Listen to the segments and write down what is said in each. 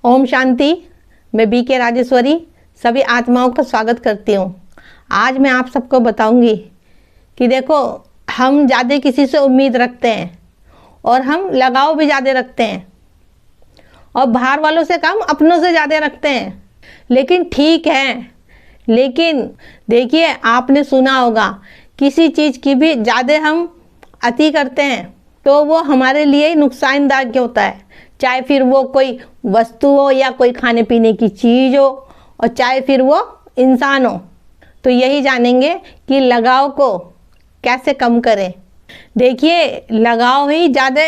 ओम शांति। मैं बीके राजेश्वरी सभी आत्माओं का स्वागत करती हूँ। आज मैं आप सबको बताऊंगी कि देखो, हम ज़्यादा किसी से उम्मीद रखते हैं और हम लगाव भी ज़्यादा रखते हैं और बाहर वालों से कम अपनों से ज़्यादा रखते हैं। लेकिन ठीक है, लेकिन देखिए, आपने सुना होगा किसी चीज़ की भी ज़्यादा हम अति करते हैं तो वो हमारे लिए ही नुकसानदायक होता है, चाहे फिर वो कोई वस्तु हो या कोई खाने पीने की चीज़ हो और चाहे फिर वो इंसान हो। तो यही जानेंगे कि लगाव को कैसे कम करें। देखिए, लगाव ही ज़्यादा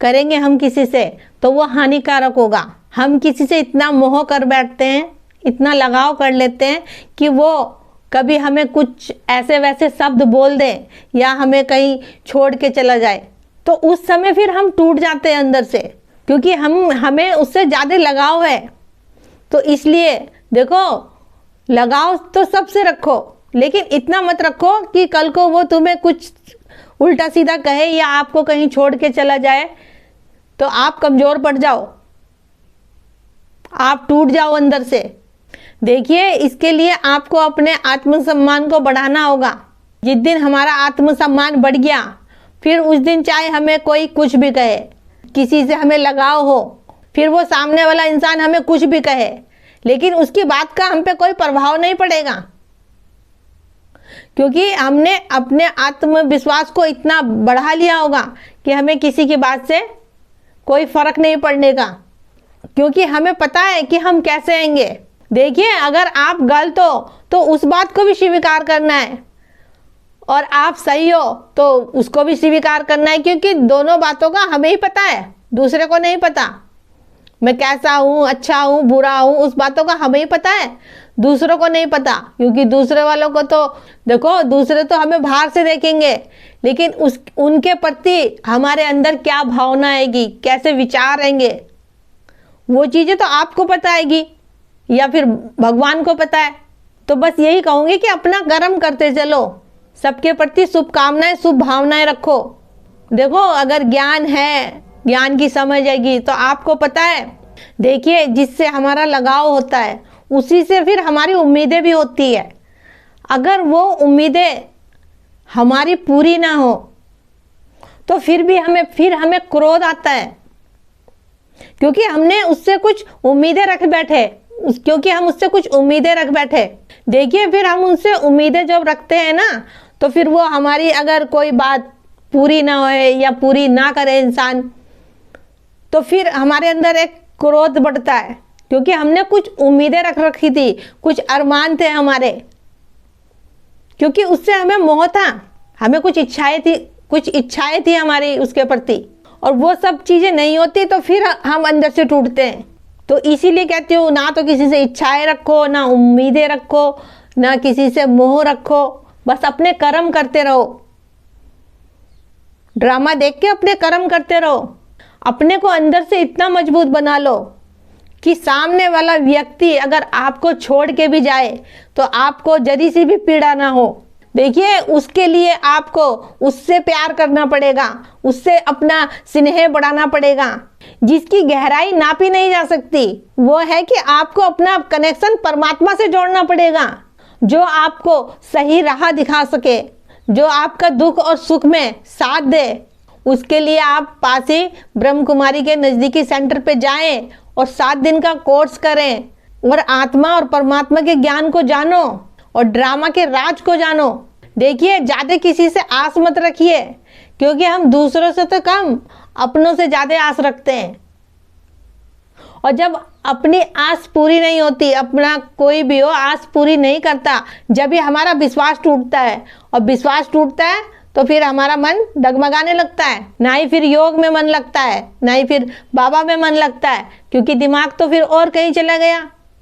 करेंगे हम किसी से तो वो हानिकारक होगा। हम किसी से इतना मोह कर बैठते हैं, इतना लगाव कर लेते हैं कि वो कभी हमें कुछ ऐसे वैसे शब्द बोल दे या हमें कहीं छोड़ के चला जाए तो उस समय फिर हम टूट जाते हैं अंदर से, क्योंकि हमें उससे ज़्यादा लगाव है। तो इसलिए देखो, लगाव तो सबसे रखो, लेकिन इतना मत रखो कि कल को वो तुम्हें कुछ उल्टा सीधा कहे या आपको कहीं छोड़ के चला जाए तो आप कमज़ोर पड़ जाओ, आप टूट जाओ अंदर से। देखिए, इसके लिए आपको अपने आत्मसम्मान को बढ़ाना होगा। जिस दिन हमारा आत्मसम्मान बढ़ गया, फिर उस दिन चाहे हमें कोई कुछ भी कहे, किसी से हमें लगाव हो, फिर वो सामने वाला इंसान हमें कुछ भी कहे, लेकिन उसकी बात का हम पे कोई प्रभाव नहीं पड़ेगा, क्योंकि हमने अपने आत्मविश्वास को इतना बढ़ा लिया होगा कि हमें किसी की बात से कोई फर्क नहीं पड़ने का, क्योंकि हमें पता है कि हम कैसे आएंगे। देखिए, अगर आप गलत हो तो उस बात को भी स्वीकार करना है और आप सही हो तो उसको भी स्वीकार करना है, क्योंकि दोनों बातों का हमें ही पता है, दूसरे को नहीं पता। मैं कैसा हूँ, अच्छा हूँ, बुरा हूँ, उस बातों का हमें ही पता है, दूसरों को नहीं पता। क्योंकि दूसरे वालों को तो देखो, दूसरे तो हमें बाहर से देखेंगे, लेकिन उनके प्रति हमारे अंदर क्या भावना आएगी, कैसे विचार आएंगे, वो चीज़ें तो आपको पता आएगी या फिर भगवान को पता है। तो बस यही कहूँगी कि अपना कर्म करते चलो, सबके प्रति शुभकामनाएं, शुभ भावनाएं रखो। देखो, अगर ज्ञान है, ज्ञान की समझ आएगी तो आपको पता है। देखिए, जिससे हमारा लगाव होता है उसी से फिर हमारी उम्मीदें भी होती है। अगर वो उम्मीदें हमारी पूरी ना हो तो फिर हमें क्रोध आता है, क्योंकि हमने उससे कुछ उम्मीदें रख बैठे, क्योंकि हम उससे कुछ उम्मीदें रख बैठे। देखिए, फिर हम उनसे उम्मीदें जब रखते हैं ना, तो फिर वो हमारी अगर कोई बात पूरी ना होए या पूरी ना करे इंसान, तो फिर हमारे अंदर एक क्रोध बढ़ता है, क्योंकि हमने कुछ उम्मीदें रख रखी थी, कुछ अरमान थे हमारे, क्योंकि उससे हमें मोह था, हमें कुछ इच्छाएं थी हमारी उसके प्रति, और वो सब चीज़ें नहीं होती तो फिर हम अंदर से टूटते हैं। तो इसीलिए कहती हूँ, ना तो किसी से इच्छाएं रखो, ना उम्मीदें रखो, ना किसी से मोह रखो, बस अपने कर्म करते रहो। ड्रामा देख के अपने कर्म करते रहो। अपने को अंदर से इतना मजबूत बना लो कि सामने वाला व्यक्ति अगर आपको छोड़ के भी जाए तो आपको जरी सी भी पीड़ा ना हो। देखिए, उसके लिए आपको उससे प्यार करना पड़ेगा, उससे अपना स्नेह बढ़ाना पड़ेगा। जिसकी गहराई नापी नहीं जा सकती वो है कि आपको अपना कनेक्शन परमात्मा से जोड़ना पड़ेगा, जो आपको सही राह दिखा सके, जो आपका दुख और सुख में साथ दे। उसके लिए आप पास ही ब्रह्म कुमारी के नज़दीकी सेंटर पे जाएं और 7 दिन का कोर्स करें और आत्मा और परमात्मा के ज्ञान को जानो और ड्रामा के राज को जानो। देखिए, ज़्यादा किसी से आस मत रखिए, क्योंकि हम दूसरों से तो कम अपनों से ज़्यादा आस रखते हैं, और जब अपनी आस पूरी नहीं होती, अपना कोई भी हो आस पूरी नहीं करता, जब भी हमारा विश्वास टूटता है, और विश्वास टूटता है तो फिर हमारा मन डगमगाने लगता है, ना ही फिर योग में मन लगता है, ना ही फिर बाबा में मन लगता है, क्योंकि दिमाग तो फिर और कहीं चला गया।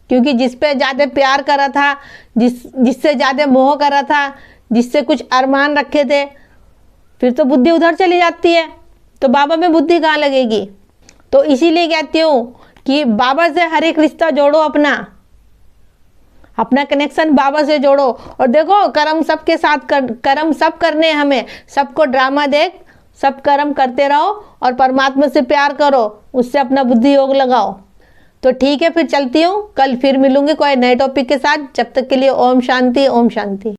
क्योंकि जिस पे ज़्यादा प्यार करा था, जिससे ज़्यादा मोह करा था, जिससे कुछ अरमान रखे थे, फिर तो बुद्धि उधर चली जाती है, तो बाबा में बुद्धि कहाँ लगेगी। तो इसीलिए कहती हूँ कि बाबा से हर एक रिश्ता जोड़ो, अपना कनेक्शन बाबा से जोड़ो। और देखो, कर्म सबके साथ कर्म सब करने, हमें सबको ड्रामा देख सब कर्म करते रहो और परमात्मा से प्यार करो, उससे अपना बुद्धि योग लगाओ। तो ठीक है, फिर चलती हूँ, कल फिर मिलूंगी कोई नए टॉपिक के साथ। जब तक के लिए ओम शांति, ओम शांति।